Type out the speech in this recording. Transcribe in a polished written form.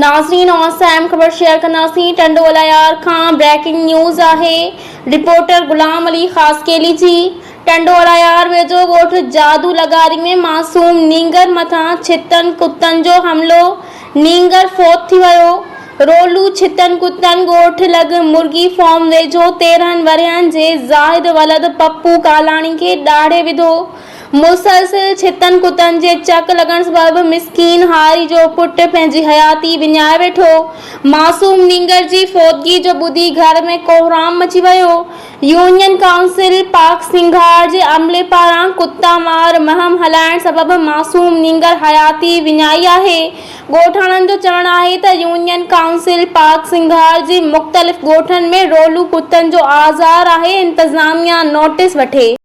नाज़रीन और अहम ख़बर शेयर कंदासीं। टंडोलायार खां ब्रेकिंग न्यूज़ आहे। रिपोर्टर गुलाम अली ख़ासकेली जी। टंडोलायार वेझो ॻोठ जादू लगारी में मासूम नींगर मथां छितनि कुतनि जो हमिलो, नींगर फ़ौत थी वियो। रोलू छितनि कुतनि ॻोठ लॻ मुर्गी फार्म वेझो 13 वरियनि जे ज़ाहिद वलद पप्पू कालाणी खे ॾाढ़े विधो। मुसलसिल छितनि कुतनि जे चक लॻण सबबि मिस्कीन हारी जो पुटु पंहिंजी हयाती विञाए वेठो। मासूम नींगर जी फ़ौतगी जो ॿुधी घर में कोहराम मची वियो। यूनियन काउंसिल पाक सिंघार जे अमले पारां कुता मार मुहिम हलाइण सबबि मासूम नींगर हयाती विञाई आहे। ॻोठाणनि जो चवणु आहे त यूनियन काउंसिल पाक सिंघार जे मुख़्तलिफ़ ॻोठनि में रोलू कुतनि जो आज़ार आहे। इंतज़ामिया नोटिस वठे।